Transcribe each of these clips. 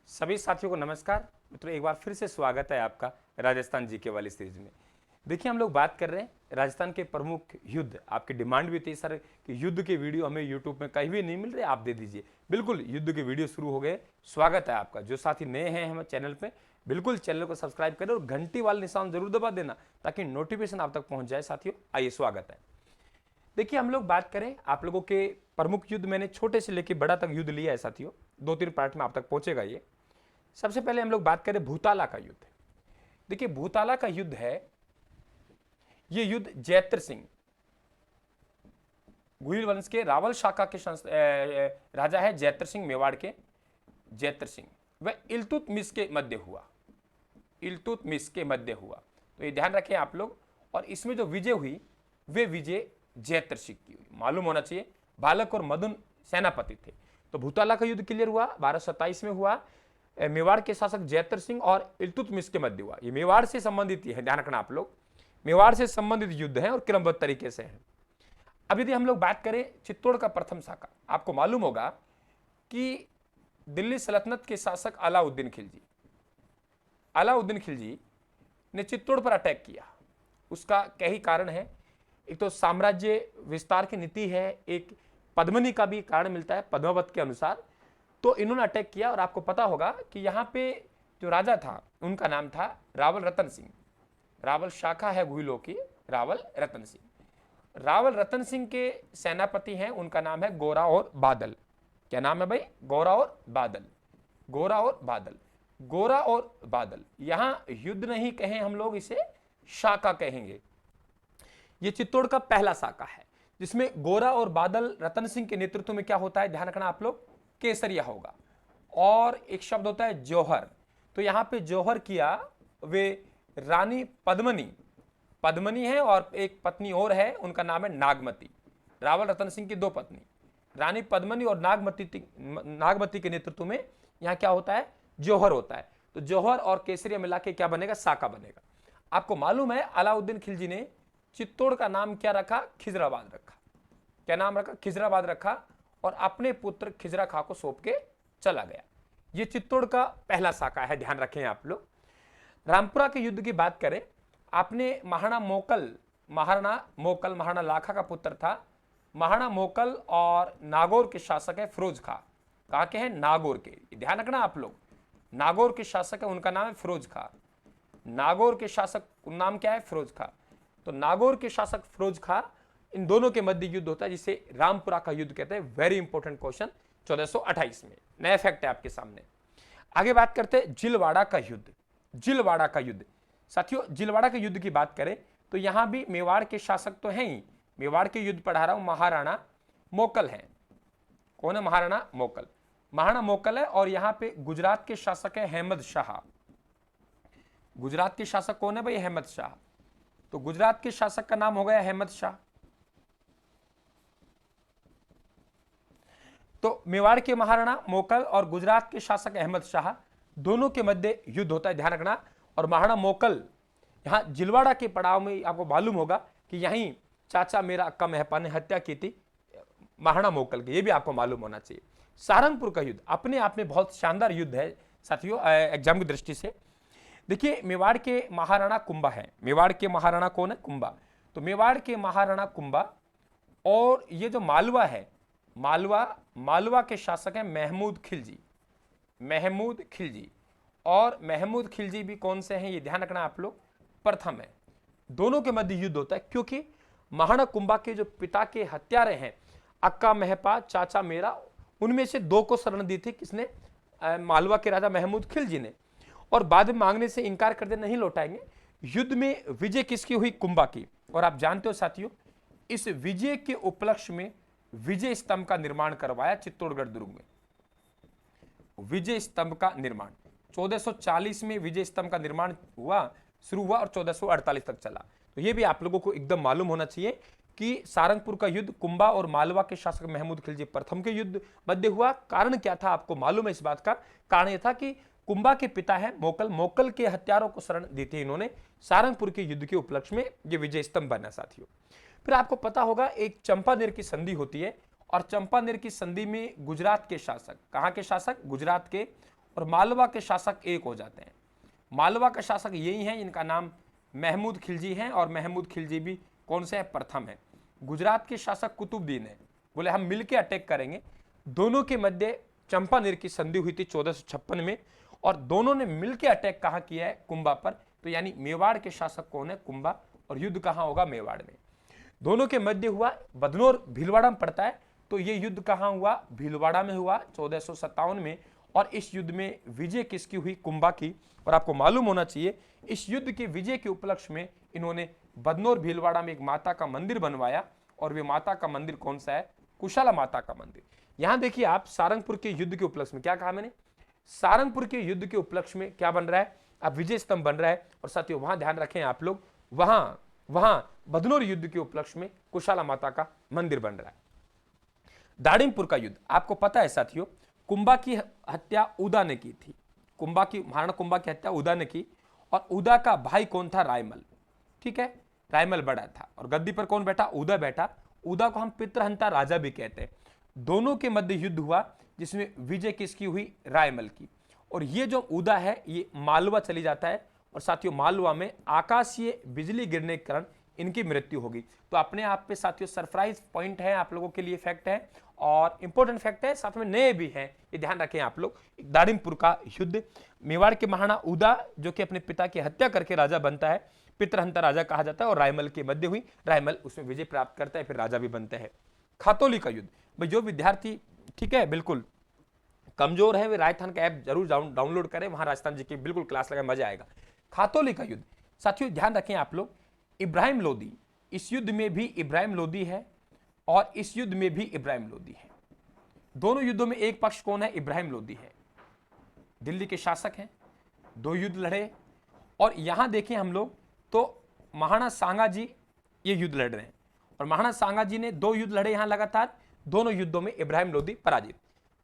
सभी साथियों को नमस्कार। मित्रों, एक बार फिर से स्वागत है आपका राजस्थान जीके वाली सीरीज में। देखिए, हम लोग बात कर रहे हैं राजस्थान के प्रमुख युद्ध। आपकी डिमांड भी थी सर कि युद्ध के वीडियो हमें यूट्यूब में कहीं भी नहीं मिल रहे, आप दे दीजिए। बिल्कुल, युद्ध के वीडियो शुरू हो गए। स्वागत है आपका। जो साथी नए हैं हमारे चैनल पे, बिल्कुल चैनल को सब्सक्राइब करें और घंटी वाला निशान जरूर दबा देना ताकि नोटिफिकेशन आप तक पहुंच जाए। साथियों, आइए, स्वागत है। देखिए, हम लोग बात करें आप लोगों के प्रमुख युद्ध। मैंने छोटे से लेकर बड़ा तक युद्ध लिया है साथियों, 2-3 पार्ट में आप तक पहुंचेगा ये। सबसे पहले हम लोग बात करें भूताला का युद्ध। देखिए, भूताला का युद्ध है, ये युद्ध जैत्र सिंह, गुहिल वंश के रावल शाखा के राजा है जैत्र सिंह, मेवाड़ के जैत्र सिंह, वह इल्तुतमिश के मध्य हुआ। इल्तुतमिश के मध्य हुआ, तो ये ध्यान रखें आप लोग। और इसमें जो विजय हुई वे विजय जैत्र सिंह की हुई। मालूम होना चाहिए, बालक और मदन सेनापति थे। तो भूताला का युद्ध क्लियर हुआ, 1227 में हुआ। मेवाड़ के शासक जैत्र सिंह और इल्तुतमिश के मध्य हुआ। ये मेवाड़ से संबंधित है, ध्यान रखना आप लोग। मेवाड़ से संबंधित युद्ध है और क्रमबद्ध तरीके से है। अब यदि हम लोग बात करें चित्तौड़ का प्रथम शाखा, आपको मालूम होगा कि दिल्ली सल्तनत के शासक अलाउद्दीन खिलजी, अलाउद्दीन खिलजी ने चित्तौड़ पर अटैक किया। उसका कई कारण है। एक तो साम्राज्य विस्तार की नीति है, एक पद्मनी का भी कारण मिलता है पद्मावत के अनुसार। तो इन्होंने अटैक किया और आपको पता होगा कि यहाँ पे जो राजा था उनका नाम था रावल रतन सिंह। रावल शाखा है गुहिलों की, रावल रतन सिंह। रावल रतन सिंह के सेनापति हैं, उनका नाम है गोरा और बादल। क्या नाम है भाई? गोरा और बादल। गोरा और बादल, गोरा और बादल। यहां युद्ध नहीं कहें हम लोग, इसे शाखा कहेंगे। ये चित्तौड़ का पहला शाखा है जिसमें गोरा और बादल रतन सिंह के नेतृत्व में क्या होता है, ध्यान रखना आप लोग, केसरिया होगा। और एक शब्द होता है जौहर। तो यहां पे जौहर किया वे रानी पद्मनी, पद्मनी है और एक पत्नी और है, उनका नाम है नागमती। रावल रतन सिंह की दो पत्नी, रानी पद्मनी और नागमती के नेतृत्व में यहां क्या होता है, जौहर होता है। तो जौहर और केसरिया मिला के क्या बनेगा, शाखा बनेगा। आपको मालूम है अलाउद्दीन खिलजी ने चित्तौड़ का नाम क्या रखा, खिजराबाद रखा। क्या नाम रखा? खिजराबाद रखा। और अपने पुत्र खिजरा खां को सौंप के चला गया। यह चित्तौड़ का पहला शाखा है, ध्यान रखें आप लोग। रामपुरा के युद्ध की बात करें, आपने महाराणा मोकल महाराणा लाखा का पुत्र था। महाराणा मोकल और नागौर के शासक है फिरोज खां। कहां के हैं? नागौर के। ध्यान रखना आप लोग, नागौर के शासक है, उनका नाम है फिरोज खां। नागौर के शासक नाम क्या है? फिरोज खां। तो नागौर के शासक फिरोज खां, इन दोनों के मध्य युद्ध होता है जिसे रामपुरा का युद्ध कहते हैं। वेरी इंपॉर्टेंट क्वेश्चन 1428 में, नया फैक्ट है आपके सामने। आगे बात करते हैं जिलवाड़ा का युद्ध। जिलवाड़ा का युद्ध साथियों, जिलवाड़ा के युद्ध की बात करें तो यहां भी मेवाड़ के शासक तो हैं ही। मेवाड़ के युद्ध पढ़ा रहा हूं, महाराणा मोकल है। कौन है? महाराणा मोकल। महाराणा मोकल है। और यहां पे गुजरात के शासक है अहमद शाह। गुजरात के शासक कौन है भाई? अहमद शाह। तो गुजरात के शासक का नाम हो गया अहमद शाह। तो मेवाड़ के महाराणा मोकल और गुजरात के शासक अहमद शाह, दोनों के मध्य युद्ध होता है, ध्यान रखना। और महाराणा मोकल यहां जिलवाड़ा के पड़ाव में, आपको मालूम होगा कि यहीं चाचा मेरा अक्का मेहपा ने हत्या की थी महाराणा मोकल की, ये भी आपको मालूम होना चाहिए। सारंगपुर का युद्ध अपने आप में बहुत शानदार युद्ध है साथियों, एग्जाम की दृष्टि से। देखिए, मेवाड़ के महाराणा कुंभा है। मेवाड़ के महाराणा कौन है? कुंभा। तो मेवाड़ के महाराणा कुंभा। और ये जो मालवा है, मालवा के शासक है महमूद खिलजी। महमूद खिलजी। और महमूद खिलजी भी कौन से हैं, ये ध्यान रखना आप लोग, प्रथम है। दोनों के मध्य युद्ध होता है क्योंकि महाराणा कुंभा के जो पिता के हत्यारे हैं अक्का मेहपा चाचा मेरा, उनमें से दो को शरण दी थी किसने? मालवा के राजा महमूद खिलजी ने। और बाद में मांगने से इनकार कर दे, नहीं लौटाएंगे। युद्ध में विजय किसकी हुई? कुंभा की। और आप जानते हो साथियों, इस विजय के उपलक्ष्य में विजय स्तंभ का निर्माण करवाया चित्तौड़गढ़ दुर्ग में। विजय स्तंभ का निर्माण 1440 में विजय स्तंभ का निर्माण शुरू हुआ और 1448 तक चला। तो यह भी आप लोगों को एकदम मालूम होना चाहिए कि सारंगपुर का युद्ध कुंभा और मालवा के शासक महमूद खिलजी प्रथम के युद्ध मध्य हुआ। कारण क्या था आपको मालूम है इस बात का? कारण यह था कि कुंभा के पिता है मोकल के हत्यारों को शरण दी थी इन्होंने। सारंगपुर के युद्ध के उपलक्ष्य में यह विजय स्तंभ बना साथियों। फिर आपको पता होगा एक चंपानेर की संधि होती है और चंपानेर की संधि में गुजरात के शासक, कहां के शासक? गुजरात के, और मालवा के शासक एक हो जाते हैं। मालवा के शासक यही हैं, इनका नाम महमूद खिलजी है, और महमूद खिलजी भी कौन से है, प्रथम है। गुजरात के शासक कुतुबुद्दीन है, बोले हम मिलके अटैक करेंगे। दोनों के मध्य चंपानेर की संधि हुई थी 1456 में, और दोनों ने मिलके अटैक कहाँ किया है, कुंभा पर। तो यानी मेवाड़ के शासक कौन है, कुंभा, और युद्ध कहाँ होगा, मेवाड़ में। दोनों के मध्य हुआ, बदनौर भीलवाड़ा में पड़ता है, तो ये युद्ध कहाँ हुआ, भीलवाड़ा में हुआ 1457 में। और इस युद्ध में विजय किसकी हुई, कुंभा की। और आपको मालूम होना चाहिए इस युद्ध के विजय के उपलक्ष्य में इन्होंने बदनौर भीलवाड़ा में एक माता का मंदिर बनवाया, और वे माता का मंदिर कौन सा है, कुशाला माता का मंदिर। यहां देखिए आप, सारंगपुर के युद्ध के उपलक्ष्य में, क्या कहा मैंने, सारंगपुर के युद्ध के उपलक्ष्य में क्या बन रहा है, अब विजय स्तंभ बन रहा है। और साथियों वहां ध्यान रखें आप लोग, वहां बदनौर युद्ध के उपलक्ष्य में कुशाला माता का मंदिर बन रहा है। दाड़िमपुर का युद्ध, आपको पता है साथियों, कुंभा की हत्या उदा ने की थी। महाराणा कुंभा की हत्या उदा ने की, और उदा का भाई कौन था, रायमल। ठीक है, रायमल बड़ा था, और गद्दी पर कौन बैठा, उदा बैठा। उदा को हम पितृहंता राजा भी कहते हैं। दोनों के मध्य युद्ध हुआ, जिसमें विजय किसकी हुई, रायमल की। और ये जो उदा है ये मालवा चली जाता है, और साथियों मालवा में आकाशीय बिजली गिरने के कारण इनकी मृत्यु होगी। तो अपने आप पे साथियों सरप्राइज पॉइंट है, आप लोगों के लिए फैक्ट है, और इंपॉर्टेंट फैक्ट है, साथ में नए भी हैं, ये ध्यान रखें आप लोग। दाड़िमपुर का युद्ध, मेवाड़ के महाराणा उदा जो कि अपने पिता की हत्या करके राजा बनता है, पितृहंता राजा कहा जाता है, और रायमल के मध्य हुई। रायमल उसमें विजय प्राप्त करता है, फिर राजा भी बनते हैं। खातौली का युद्ध, भाई जो विद्यार्थी ठीक है बिल्कुल कमजोर है वे राजस्थान का ऐप जरूर डाउनलोड करें, वहां राजस्थान जी की बिल्कुल क्लास लगा, मजा आएगा। खातौली का युद्ध, साथियों ध्यान रखें आप लोग, इब्राहिम लोदी, इस युद्ध में भी इब्राहिम लोदी है, और इस युद्ध में भी इब्राहिम लोदी है। दोनों युद्धों में एक पक्ष कौन है, इब्राहिम लोदी है, दिल्ली के शासक हैं, दो युद्ध लड़े। और यहां देखें हम लोग तो महाराणा सांगा जी ये युद्ध लड़ रहे हैं, और महाराणा सांगा जी ने दो युद्ध लड़े यहां लगातार, दोनों युद्धों में इब्राहिम लोदी पराजित।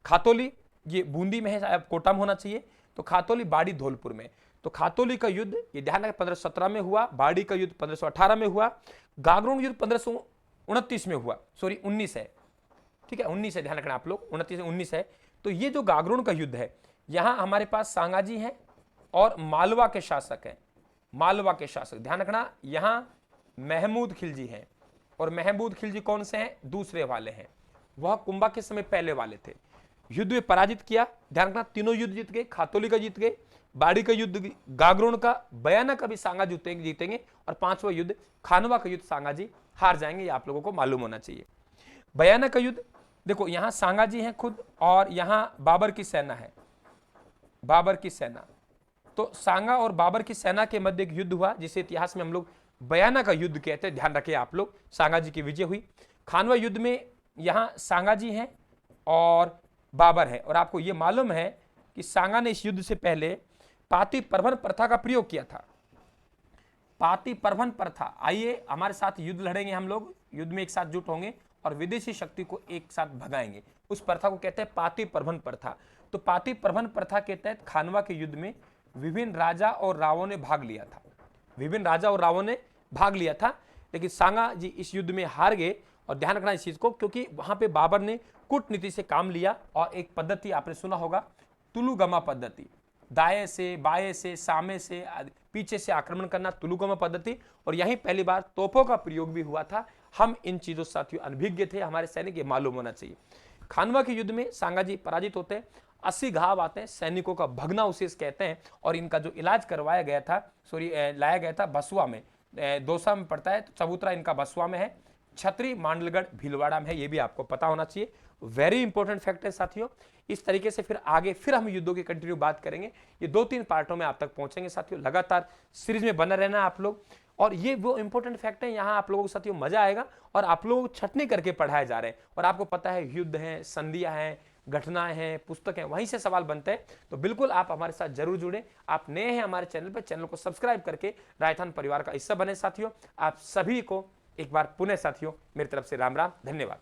खातौली ये बूंदी में है, कोटा में होना चाहिए, तो खातौली बाड़ी धौलपुर में। तो खातौली का युद्ध ये ध्यान रखें 1517 में हुआ, बाड़ी का युद्ध 1518 में हुआ, गागरोन युद्ध 1529 में हुआ, सॉरी 19 है, ठीक है 19 है, ध्यान रखना आप लोग, 29 है। तो ये जो गागरोन का युद्ध है, यहां हमारे पास सांगाजी हैं और मालवा के शासक हैं, मालवा के शासक, ध्यान रखना यहां महमूद खिलजी हैं, और महमूद खिलजी कौन से हैं, दूसरे वाले हैं, वह कुंभा के समय पहले वाले थे। युद्ध में पराजित किया, ध्यान रखना तीनों युद्ध जीत गए, खातौली का जीत गए, बाड़ी का युद्ध गागरोन का, बयाना का भी सांगा जीतेंगे, और पांचवा युद्ध खानवा का युद्ध सांगाजी हार जाएंगे, ये आप लोगों को मालूम होना चाहिए। बयाना का युद्ध देखो, यहां सांगाजी हैं खुद, और यहां बाबर की सेना है, बाबर की सेना। तो सांगा और बाबर की सेना के मध्य एक युद्ध हुआ, जिसे इतिहास में हम लोग बयाना का युद्ध कहते हैं, ध्यान रखें आप लोग। सांगाजी की विजय हुई। खानवा युद्ध में यहां सांगाजी हैं और बाबर है, और आपको यह मालूम है कि सांगा ने इस युद्ध से पहले पाती प्रबंध प्रथा का प्रयोग किया था। पाती प्रबंध प्रथा, आइए हमारे साथ युद्ध लड़ेंगे, हम लोग युद्ध में एक साथ जुट होंगे और विदेशी शक्ति को एक साथ भगाएंगे, उस प्रथा को कहते हैं पाती प्रबंध प्रथा। तो पाती प्रबंध प्रथा के तहत खानवा के युद्ध में विभिन्न राजा और रावों ने भाग लिया था, विभिन्न राजा और रावों ने भाग लिया था, लेकिन सांगा जी इस युद्ध में हार गए। और ध्यान रखना इस चीज को, क्योंकि वहां पे बाबर ने कूटनीति से काम लिया, और एक पद्धति आपने सुना होगा, तुलुगमा पद्धति, दाएं से बाएं से सामने से पीछे से आक्रमण करना, तुलुगमा पद्धति। और यहीं पहली बार तोपों का प्रयोग भी हुआ था। हम इन चीजों से साथियों अनभिज्ञ थे, हमारे सैनिक ये मालूम होना चाहिए। खानवा के युद्ध में सांगा जी पराजित होते हैं, 80 घाव आते हैं, सैनिकों का भगना अवशेष कहते हैं, और इनका जो इलाज करवाया गया था, लाया गया था बसुआ में, दौसा में पड़ता है, तो चबूतरा इनका बसुआ में है, छतरी मांडलगढ़ भीलवाड़ा में है, ये भी आपको पता होना चाहिए। वेरी इंपॉर्टेंट फैक्ट है साथियों। इस तरीके से फिर आगे फिर हम युद्धों की कंटिन्यू बात करेंगे, ये 2-3 पार्टों में आप तक पहुंचेंगे साथियों। लगातार सीरीज में बना रहना आप लोग, और ये वो इंपॉर्टेंट फैक्ट है, यहाँ आप लोगों को साथियों मजा आएगा, और आप लोगों को छटनी करके पढ़ाए जा रहे हैं। और आपको पता है युद्ध हैं, संधियां हैं, घटनाएं हैं, पुस्तक हैं, वहीं से सवाल बनते हैं। तो बिल्कुल आप हमारे साथ जरूर जुड़े। आप नए हैं हमारे चैनल पर, चैनल को सब्सक्राइब करके राजस्थान परिवार का हिस्सा बने साथियों। आप सभी को एक बार पुनः साथियों मेरी तरफ से राम राम, धन्यवाद।